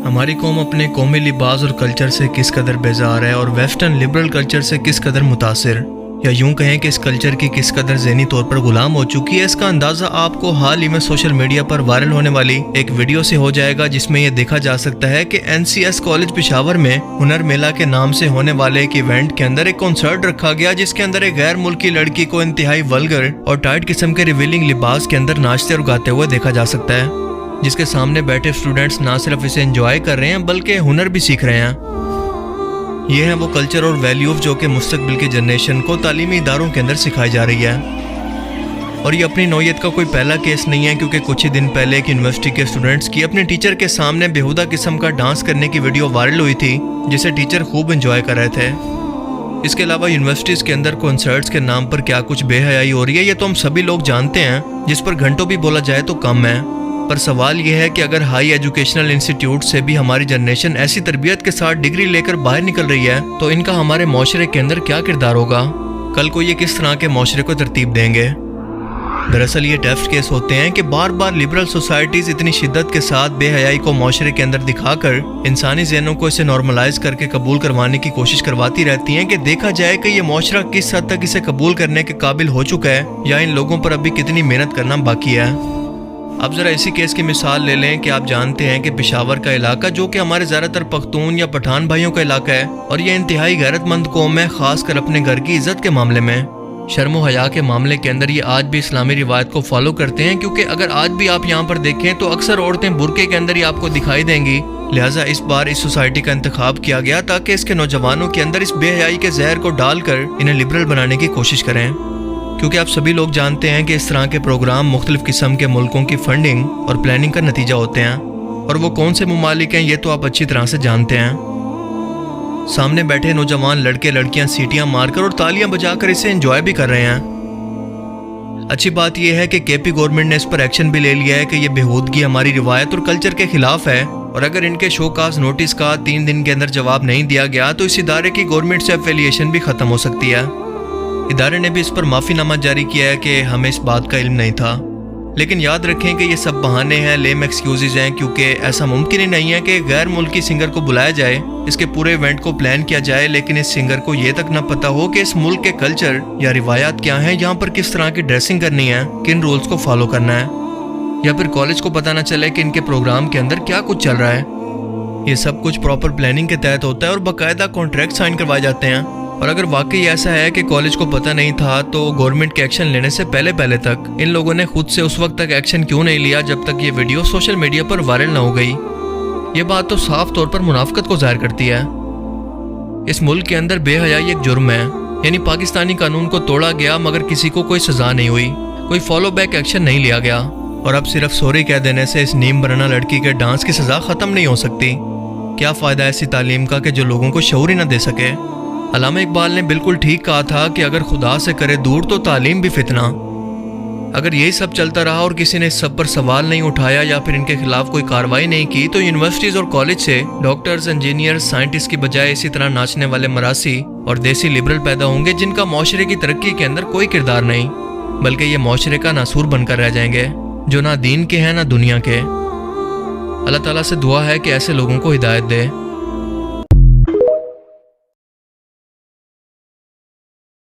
ہماری قوم اپنے قومی لباس اور کلچر سے کس قدر بیزار ہے اور ویسٹرن لبرل کلچر سے کس قدر متاثر، یا یوں کہیں کہ اس کلچر کی کس قدر ذہنی طور پر غلام ہو چکی ہے، اس کا اندازہ آپ کو حال ہی میں سوشل میڈیا پر وائرل ہونے والی ایک ویڈیو سے ہو جائے گا، جس میں یہ دیکھا جا سکتا ہے کہ NCS کالج پشاور میں ہنر میلہ کے نام سے ہونے والے ایک ایونٹ کے اندر ایک کنسرٹ رکھا گیا، جس کے اندر ایک غیر ملکی لڑکی کو انتہائی ولگر اور ٹائٹ قسم کے ریویلنگ لباس کے اندر ناچتے اور گاتے ہوئے دیکھا جا سکتا ہے، جس کے سامنے بیٹھے اسٹوڈنٹس نہ صرف اسے انجوائے کر رہے ہیں بلکہ ہنر بھی سیکھ رہے ہیں۔ یہ ہیں وہ کلچر اور ویلیوز جو کہ مستقبل کی جنریشن کو تعلیمی اداروں کے اندر سکھائی جا رہی ہے، اور یہ اپنی نوعیت کا کوئی پہلا کیس نہیں ہے، کیونکہ کچھ ہی دن پہلے ایک یونیورسٹی کے اسٹوڈنٹس کی اپنے ٹیچر کے سامنے بےہودہ قسم کا ڈانس کرنے کی ویڈیو وائرل ہوئی تھی، جسے ٹیچر خوب انجوائے کر رہے تھے۔ اس کے علاوہ یونیورسٹیز کے اندر کنسرٹس کے نام پر کیا کچھ بے حیائی ہو رہی ہے، یہ تو ہم سبھی لوگ جانتے ہیں، جس پر گھنٹوں بھی بولا جائے تو کم ہے۔ پر سوال یہ ہے کہ اگر ہائی ایجوکیشنل انسٹیٹیوٹ سے بھی ہماری جنریشن ایسی تربیت کے ساتھ ڈگری لے کر باہر نکل رہی ہے تو ان کا ہمارے معاشرے کے اندر کیا کردار ہوگا؟ کل کو یہ کس طرح کے معاشرے کو ترتیب دیں گے؟ دراصل یہ ٹیسٹ کیس ہوتے ہیں کہ بار بار لبرل سوسائٹیز اتنی شدت کے ساتھ بے حیائی کو معاشرے کے اندر دکھا کر انسانی ذہنوں کو اسے نارملائز کر کے قبول کروانے کی کوشش کرواتی رہتی ہیں کہ دیکھا جائے کہ یہ معاشرہ کس حد تک اسے قبول کرنے کے قابل ہو چکا ہے، یا ان لوگوں پر ابھی کتنی محنت کرنا باقی ہے۔ اب ذرا اسی کیس کی مثال لے لیں کہ آپ جانتے ہیں کہ پشاور کا علاقہ، جو کہ ہمارے زیادہ تر پختون یا پٹھان بھائیوں کا علاقہ ہے، اور یہ انتہائی غیرت مند قوم ہے، خاص کر اپنے گھر کی عزت کے معاملے میں، شرم و حیا کے معاملے کے اندر یہ آج بھی اسلامی روایت کو فالو کرتے ہیں، کیونکہ اگر آج بھی آپ یہاں پر دیکھیں تو اکثر عورتیں برقعے کے اندر ہی آپ کو دکھائی دیں گی۔ لہٰذا اس بار اس سوسائٹی کا انتخاب کیا گیا تاکہ اس کے نوجوانوں کے اندر اس بے حیائی کے زہر کو ڈال کر انہیں لبرل بنانے کی کوشش کریں، کیونکہ آپ سبھی لوگ جانتے ہیں کہ اس طرح کے پروگرام مختلف قسم کے ملکوں کی فنڈنگ اور پلاننگ کا نتیجہ ہوتے ہیں، اور وہ کون سے ممالک ہیں یہ تو آپ اچھی طرح سے جانتے ہیں۔ سامنے بیٹھے نوجوان لڑکے لڑکیاں سیٹیاں مار کر اور تالیاں بجا کر اسے انجوائے بھی کر رہے ہیں۔ اچھی بات یہ ہے کہ KP گورنمنٹ نے اس پر ایکشن بھی لے لیا ہے کہ یہ بےہودگی ہماری روایت اور کلچر کے خلاف ہے، اور اگر ان کے شو کاز نوٹس کا 3 دن کے اندر جواب نہیں دیا گیا تو اس ادارے کی گورنمنٹ سے ایفیلیشن بھی ختم ہو سکتی ہے۔ ادارے نے بھی اس پر معافی نامہ جاری کیا ہے کہ ہمیں اس بات کا علم نہیں تھا، لیکن یاد رکھیں کہ یہ سب بہانے ہیں، لیم ایکسکیوزز ہیں، کیونکہ ایسا ممکن ہی نہیں ہے کہ غیر ملکی سنگر کو بلایا جائے، اس کے پورے ایونٹ کو پلان کیا جائے، لیکن اس سنگر کو یہ تک نہ پتا ہو کہ اس ملک کے کلچر یا روایات کیا ہیں، یہاں پر کس طرح کی ڈریسنگ کرنی ہے، کن رولز کو فالو کرنا ہے، یا پھر کالج کو پتہ نہ چلے کہ ان کے پروگرام کے اندر کیا کچھ چل رہا ہے۔ یہ سب کچھ پراپر پلاننگ کے تحت ہوتا ہے اور باقاعدہ کانٹریکٹ سائن کروائے جاتے ہیں، اور اگر واقعی ایسا ہے کہ کالج کو پتہ نہیں تھا تو گورنمنٹ کے ایکشن لینے سے پہلے تک ان لوگوں نے خود سے اس وقت تک ایکشن کیوں نہیں لیا جب تک یہ ویڈیو سوشل میڈیا پر وائرل نہ ہو گئی؟ یہ بات تو صاف طور پر منافقت کو ظاہر کرتی ہے۔ اس ملک کے اندر بے حیائی ایک جرم ہے، یعنی پاکستانی قانون کو توڑا گیا مگر کسی کو کوئی سزا نہیں ہوئی، کوئی فالو بیک ایکشن نہیں لیا گیا، اور اب صرف سوری کہہ دینے سے اس نیم برنا لڑکی کے ڈانس کی سزا ختم نہیں ہو سکتی۔ کیا فائدہ ایسی تعلیم کا کہ جو لوگوں کو شعور ہی نہ دے سکے؟ علامہ اقبال نے بالکل ٹھیک کہا تھا کہ اگر خدا سے کرے دور تو تعلیم بھی فتنہ۔ اگر یہی سب چلتا رہا اور کسی نے اس سب پر سوال نہیں اٹھایا یا پھر ان کے خلاف کوئی کارروائی نہیں کی تو یونیورسٹیز اور کالج سے ڈاکٹرز، انجینئرز، سائنٹسٹ کی بجائے اسی طرح ناچنے والے مراسی اور دیسی لبرل پیدا ہوں گے، جن کا معاشرے کی ترقی کے اندر کوئی کردار نہیں، بلکہ یہ معاشرے کا ناسور بن کر رہ جائیں گے، جو نہ دین کے ہیں نہ دنیا کے۔ اللہ تعالیٰ سے دعا ہے کہ ایسے لوگوں کو ہدایت دے۔